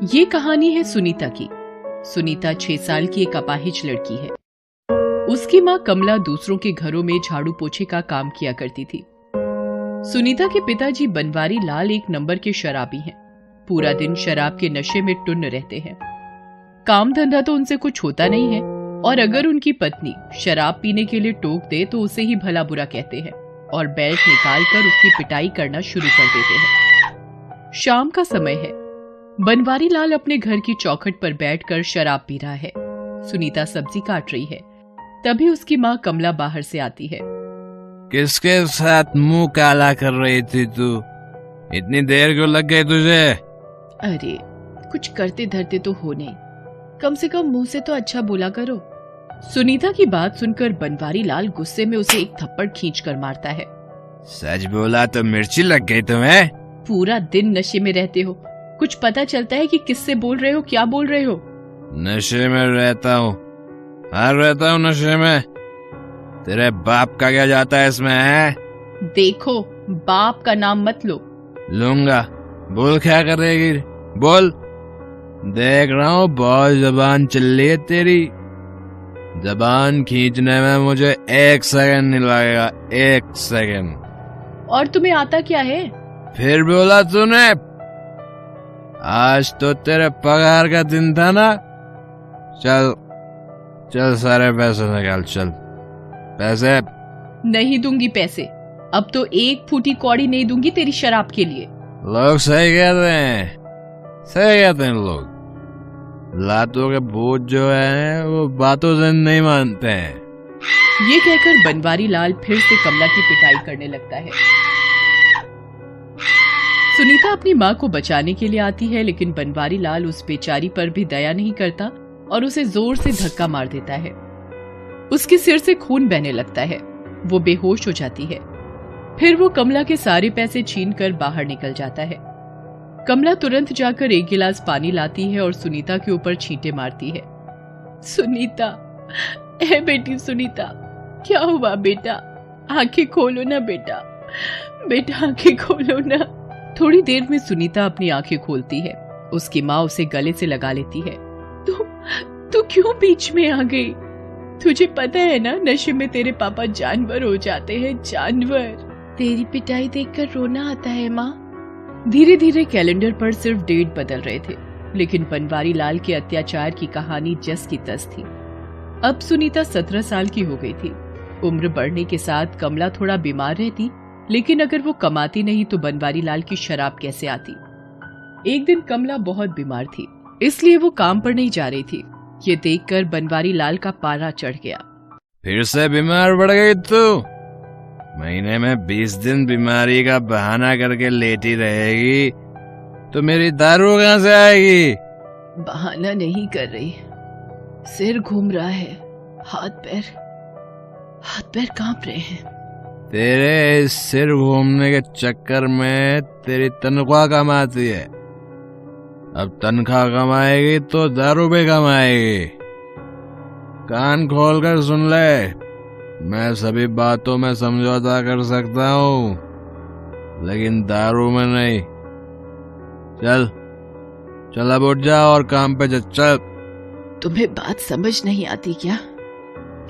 ये कहानी है सुनीता की। सुनीता 6 साल की एक अपाहिज लड़की है। उसकी माँ कमला दूसरों के घरों में झाड़ू पोछे का काम किया करती थी। सुनीता के पिताजी बनवारी लाल एक नंबर के शराबी हैं। पूरा दिन शराब के नशे में टुन्न रहते हैं। काम धंधा तो उनसे कुछ होता नहीं है और अगर उनकी पत्नी शराब पीने के लिए टोक दे तो उसे ही भला बुरा कहते हैं और बेल्ट निकाल कर उसकी पिटाई करना शुरू कर देते हैं। शाम का समय है। बनवारी लाल अपने घर की चौखट पर बैठकर शराब पी रहा है। सुनीता सब्जी काट रही है। तभी उसकी माँ कमला बाहर से आती है। किसके साथ मुंह काला कर रही थी तू? इतनी देर क्यों लग गई तुझे? अरे कुछ करते धरते तो हो नहीं, कम से कम मुंह से तो अच्छा बोला करो। सुनीता की बात सुनकर बनवारी लाल गुस्से में उसे एक थप्पड़ खींच कर मारता है। सच बोला तो मिर्ची लग गई तुम्हें? पूरा दिन नशे में रहते हो, कुछ पता चलता है कि किससे बोल रहे हो, क्या बोल रहे हो? नशे में रहता हूँ, हाँ रहता हूँ नशे में। तेरे बाप का क्या जाता है इसमें है? देखो बाप का नाम मत लो। लूंगा, बोल क्या करेगी बोल। देख रहा हूँ बहुत जबान चल रही है तेरी। जबान खींचने में मुझे 1 सेकंड नहीं लगेगा, 1 सेकंड। और तुम्हें आता क्या है? फिर बोला तूने? आज तो तेरे पगार का दिन था ना। चल चल सारे पैसे निकाल, चल पैसे। नहीं दूंगी पैसे। अब तो 1 फूटी कौड़ी नहीं दूंगी तेरी शराब के लिए। लोग सही कहते हैं, सही कहते हैं लोग। लातों के भूत जो है वो बातों से नहीं मानते हैं। ये कहकर बनवारी लाल फिर से कमला की पिटाई करने लगता है। सुनीता अपनी माँ को बचाने के लिए आती है, लेकिन बनवारी लाल उस बेचारी पर भी दया नहीं करता और उसे जोर से धक्का मार देता है। उसके सिर से खून बहने लगता है। वो बेहोश हो जाती है। फिर वो कमला के सारे पैसे छीनकर बाहर निकल जाता है। कमला तुरंत जाकर 1 गिलास पानी लाती है और सुनीता के ऊपर छींटे मारती है। सुनीता, ए बेटी सुनीता, क्या हुआ बेटा? आंखें खोलो ना बेटा, बेटा आंखें खोलो ना। थोड़ी देर में सुनीता अपनी आंखें खोलती है। उसकी माँ उसे गले से लगा लेती है। तू क्यों बीच में आ गई? तुझे पता है ना नशे में तेरे पापा जानवर हो जाते हैं, जानवर। तेरी पिटाई देखकर रोना आता है माँ। धीरे धीरे कैलेंडर पर सिर्फ डेट बदल रहे थे, लेकिन बनवारी लाल के अत्याचार की कहानी जस की तस थी। अब सुनीता 17 साल की हो गई थी। उम्र बढ़ने के साथ कमला थोड़ा बीमार रहती, लेकिन अगर वो कमाती नहीं तो बनवारी लाल की शराब कैसे आती? एक दिन कमला बहुत बीमार थी, इसलिए वो काम पर नहीं जा रही थी। ये देखकर बनवारी लाल का पारा चढ़ गया। फिर से बीमार पड़ गई तू? महीने में 20 दिन बीमारी का बहाना करके लेटी रहेगी तो मेरी दारू कहाँ से आएगी? बहाना नहीं कर रही, सिर घूम रहा है, हाथ पैर कांप रहे हैं। तेरे इस सिर घूमने के चक्कर में तेरी तनख्वाह कमाती है। अब तनख्वाह कमाएगी तो दारू भी कमाएगी। कान खोल कर सुन ले, मैं सभी बातों में समझौता कर सकता हूँ, लेकिन दारू में नहीं। चल चल अब उठ जा और काम पे चल। तुम्हें बात समझ नहीं आती क्या?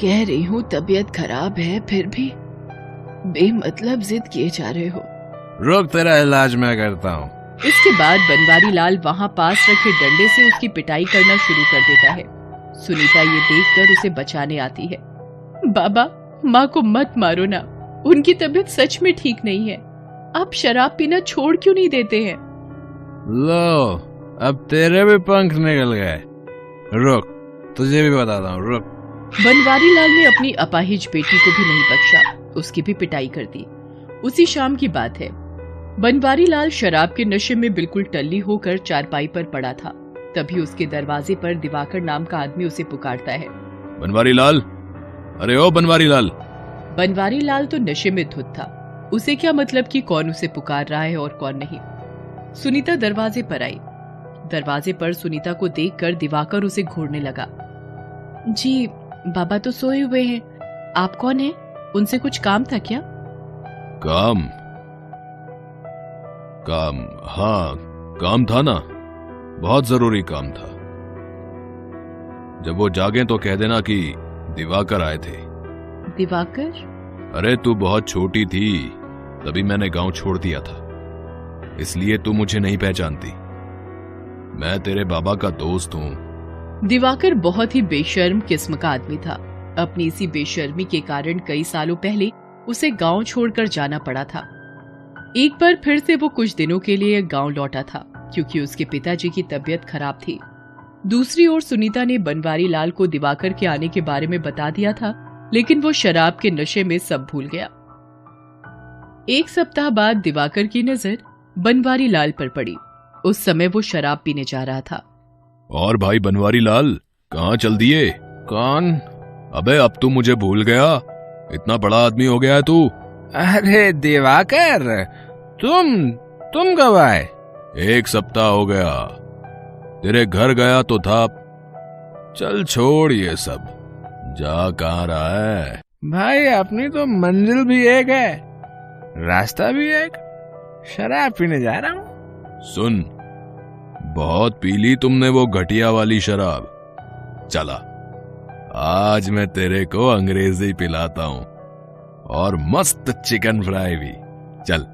कह रही हूँ तबीयत खराब है, फिर भी बेमतलब जिद किए जा रहे हो। रुक, तेरा इलाज मैं करता हूँ। इसके बाद बनवारी लाल वहाँ पास रखे डंडे से उसकी पिटाई करना शुरू कर देता है। सुनीता ये देखकर उसे बचाने आती है। बाबा, माँ को मत मारो ना, उनकी तबीयत सच में ठीक नहीं है। आप शराब पीना छोड़ क्यों नहीं देते हैं? लो, अब तेरे भी पंख निकल गए। रुक, तुझे भी बताता हूँ, रुक। बनवारी लाल ने अपनी अपाहिज बेटी को भी नहीं बख्शा, उसकी भी पिटाई कर दी। उसी शाम की बात है। बनवारी लाल शराब के नशे में बिल्कुल टल्ली होकर चारपाई पर पड़ा था। तभी उसके दरवाजे पर दिवाकर नाम का आदमी उसे पुकारता है। बनवारी लाल, अरे ओ बनवारी लाल। बनवारी लाल तो नशे में धुत था। उसे क्या मतलब कि कौन उसे पुकार रहा है और कौन नहीं। सुनीता दरवाजे पर आई। दरवाजे पर सुनीता को देखकर दिवाकर उसे घूरने लगा। जी, बाबा तो सोए हुए हैं। आप कौन हैं? उनसे कुछ काम था क्या? काम? हाँ, काम था ना। बहुत जरूरी काम था। जब वो जागे तो कह देना कि दिवाकर आए थे। दिवाकर? अरे तू बहुत छोटी थी तभी मैंने गांव छोड़ दिया था, इसलिए तू मुझे नहीं पहचानती। मैं तेरे बाबा का दोस्त हूँ। दिवाकर बहुत ही बेशर्म किस्म का आदमी था। अपनी इसी बेशर्मी के कारण कई सालों पहले उसे गांव छोड़कर जाना पड़ा था। एक बार फिर से वो कुछ दिनों के लिए गांव लौटा था क्योंकि उसके पिताजी की तबीयत खराब थी। दूसरी ओर सुनीता ने बनवारी लाल को दिवाकर के आने के बारे में बता दिया था, लेकिन वो शराब के नशे में सब भूल गया। एक सप्ताह बाद दिवाकर की नजर बनवारी लाल पर पड़ी। उस समय वो शराब पीने जा रहा था। और भाई बनवारी लाल, कहाँ चल दिए? कौन? अबे अब तू मुझे भूल गया? इतना बड़ा आदमी हो गया है तू। अरे दिवाकर, तुम कब आए? 1 सप्ताह हो गया। तेरे घर गया तो था। चल छोड़ ये सब, जा कहाँ रहा है? भाई अपनी तो मंजिल भी एक है, रास्ता भी एक। शराब पीने जा रहा हूँ। सुन, बहुत पी ली तुमने वो घटिया वाली शराब। चला, आज मैं तेरे को अंग्रेजी पिलाता हूँ और मस्त चिकन फ्राई भी। चल।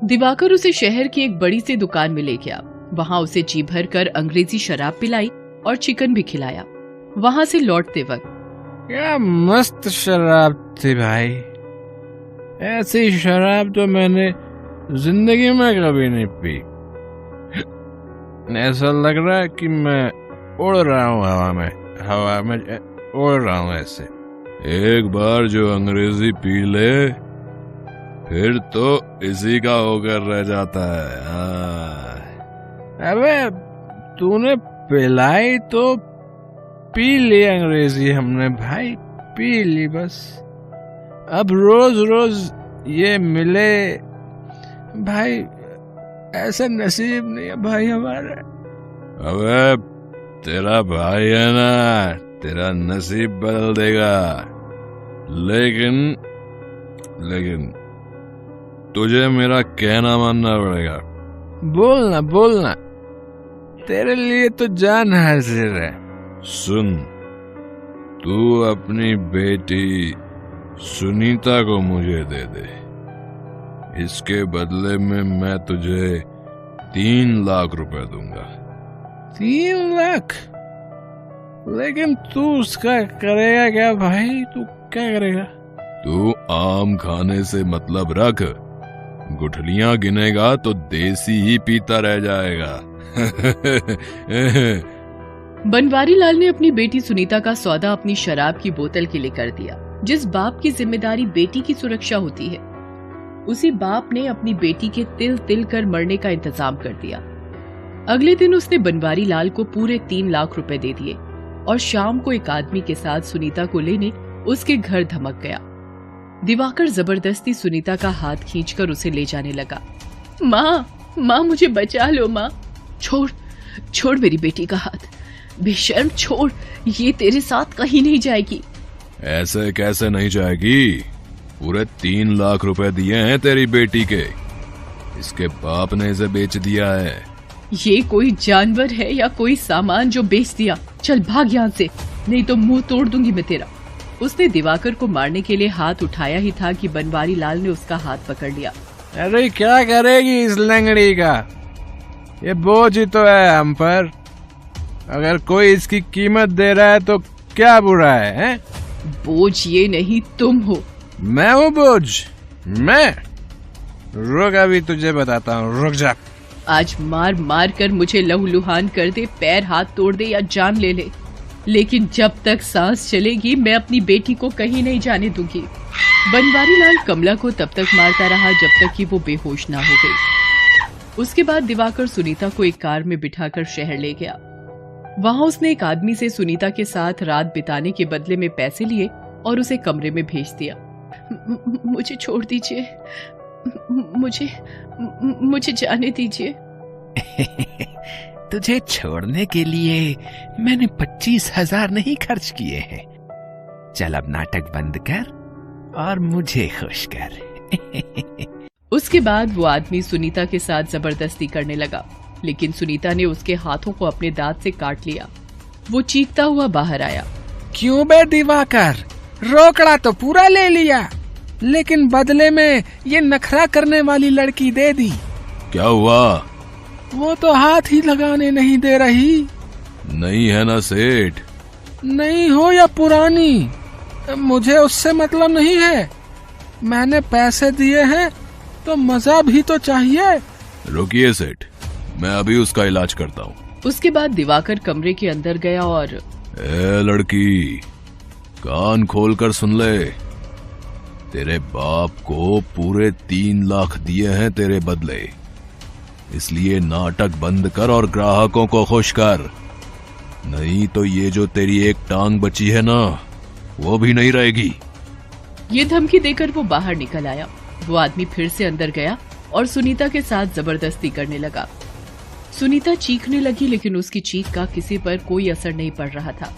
दिवाकर उसे शहर की एक बड़ी सी दुकान में ले गया। वहाँ उसे जी भर कर अंग्रेजी शराब पिलाई और चिकन भी खिलाया। वहाँ से लौटते वक्त, क्या मस्त शराब थी भाई। ऐसी शराब तो मैंने जिंदगी में कभी नहीं पी। ऐसा लग रहा है कि मैं उड़ रहा हूँ हवा में उड़ रहा हूँ ऐसे। एक बार जो अंग्रेजी पी ले फिर तो इसी का होकर रह जाता है। अबे तूने पिलाई तो पी ली अंग्रेजी हमने भाई, पी ली बस। अब रोज रोज ये मिले भाई, ऐसा नसीब नहीं है भाई हमारा। अबे तेरा भाई है ना, तेरा नसीब बदल देगा। लेकिन तुझे मेरा कहना मानना पड़ेगा। बोलना, तेरे लिए तो जान हाजिर है। सुन, तू अपनी बेटी सुनीता को मुझे दे दे। इसके बदले में मैं तुझे 3 लाख रुपए दूंगा। 3 लाख? लेकिन तू उसका करेगा क्या भाई? तू क्या करेगा? तू आम खाने से मतलब रख, गुठलियां गिनेगा तो देसी ही पीता रह जाएगा। बनवारी लाल ने अपनी बेटी सुनीता का सौदा अपनी शराब की बोतल के लिए कर दिया। जिस बाप की जिम्मेदारी बेटी की सुरक्षा होती है, उसी बाप ने अपनी बेटी के तिल तिल कर मरने का इंतजाम कर दिया। अगले दिन उसने बनवारी लाल को पूरे 3 लाख रुपए दे दिए और शाम को एक आदमी के साथ सुनीता को लेने उसके घर धमक गया। दिवाकर जबरदस्ती सुनीता का हाथ खींचकर उसे ले जाने लगा। माँ मुझे बचा लो माँ। छोड़ मेरी बेटी का हाथ, बेशर्म छोड़, ये तेरे साथ कहीं नहीं जाएगी। ऐसे कैसे नहीं जाएगी? पूरे 3 लाख रुपए दिए हैं तेरी बेटी के, इसके बाप ने इसे बेच दिया है। ये कोई जानवर है या कोई सामान जो बेच दिया? चल भाग यहाँ से, नहीं तो मुंह तोड़ दूंगी मैं तेरा। उसने दिवाकर को मारने के लिए हाथ उठाया ही था कि बनवारी लाल ने उसका हाथ पकड़ लिया। अरे क्या करेगी इस लंगड़ी का? ये बोझ ही तो है हम पर। अगर कोई इसकी कीमत दे रहा है तो क्या बुरा है? बोझ ये नहीं, तुम हो। मैं हूँ बोझ? मैं? रुक, अभी तुझे बताता हूँ, रुक जा। आज मार मार कर मुझे लहूलुहान कर दे, पैर हाथ तोड़ दे या जान ले ले, लेकिन जब तक सांस चलेगी मैं अपनी बेटी को कहीं नहीं जाने दूंगी। बनवारी लाल कमला को तब तक मारता रहा जब तक कि वो बेहोश ना हो गई। उसके बाद दिवाकर सुनीता को एक कार में बिठाकर शहर ले गया। वहां उसने एक आदमी से सुनीता के साथ रात बिताने के बदले में पैसे लिए और उसे कमरे में भेज दिया। मुझे छोड़ दीजिए, मुझे जाने दीजिए। तुझे छोड़ने के लिए मैंने 25,000 नहीं खर्च किए हैं। चल अब नाटक बंद कर और मुझे खुश कर। उसके बाद वो आदमी सुनीता के साथ जबरदस्ती करने लगा। लेकिन सुनीता ने उसके हाथों को अपने दांत से काट लिया। वो चीखता हुआ बाहर आया। क्यों बे दिवाकर, रोकड़ा तो पूरा ले लिया, लेकिन बदले में ये नखरा करने वाली लड़की दे दी। क्या हुआ? वो तो हाथ ही लगाने नहीं दे रही। नहीं है ना सेठ? नहीं हो या पुरानी, मुझे उससे मतलब नहीं है। मैंने पैसे दिए हैं तो मजा भी तो चाहिए। रुकिए सेठ, मैं अभी उसका इलाज करता हूँ। उसके बाद दिवाकर कमरे के अंदर गया और ए लड़की, कान खोलकर सुन ले। तेरे बाप को पूरे 3 लाख दिए हैं तेरे बदले, इसलिए नाटक बंद कर और ग्राहकों को खुश कर, नहीं तो ये जो तेरी एक टांग बची है ना, वो भी नहीं रहेगी। ये धमकी देकर वो बाहर निकल आया। वो आदमी फिर से अंदर गया और सुनीता के साथ जबरदस्ती करने लगा। सुनीता चीखने लगी, लेकिन उसकी चीख का किसी पर कोई असर नहीं पड़ रहा था।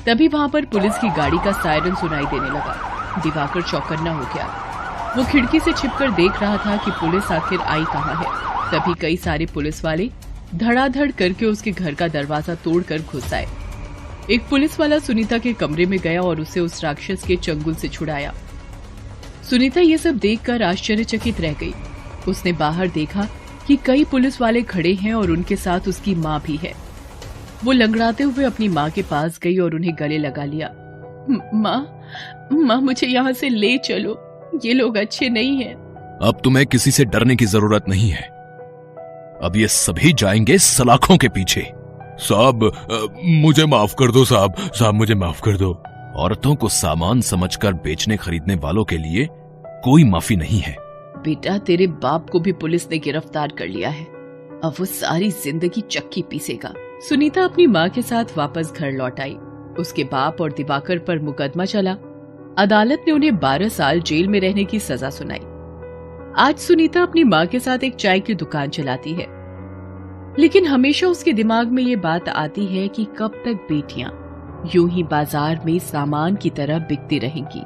तभी वहां पर पुलिस की गाड़ी का सायरन सुनाई देने लगा। दिवाकर चौकन्ना हो गया। वो खिड़की से छिपकर देख रहा था कि पुलिस आखिर आई कहां है। तभी कई सारे पुलिस वाले धड़ाधड़ करके उसके घर का दरवाजा तोड़कर घुस आए। एक पुलिस वाला सुनीता के कमरे में गया और उसे उस राक्षस के चंगुल से छुड़ाया। सुनीता ये सब देखकर आश्चर्यचकित रह गई। उसने बाहर देखा कि कई पुलिस वाले खड़े हैं और उनके साथ उसकी माँ भी है। वो लंगड़ाते हुए अपनी माँ के पास गई और उन्हें गले लगा लिया। माँ, मुझे यहाँ से ले चलो, ये लोग अच्छे नहीं हैं। अब तुम्हें किसी से डरने की जरूरत नहीं है। अब ये सभी जाएंगे सलाखों के पीछे। साहब, मुझे माफ कर दो साहब, मुझे माफ कर दो। औरतों को सामान समझकर बेचने खरीदने वालों के लिए कोई माफी नहीं है। बेटा, तेरे बाप को भी पुलिस ने गिरफ्तार कर लिया है। अब वो सारी जिंदगी चक्की पीसेगा। सुनीता अपनी माँ के साथ वापस घर लौट आई। उसके बाप और दिवाकर पर मुकदमा चला। अदालत ने उन्हें 12 साल जेल में रहने की सजा सुनाई। आज सुनीता अपनी माँ के साथ एक चाय की दुकान चलाती है, लेकिन हमेशा उसके दिमाग में ये बात आती है कि कब तक बेटियां यूं ही बाजार में सामान की तरह बिकती रहेंगी।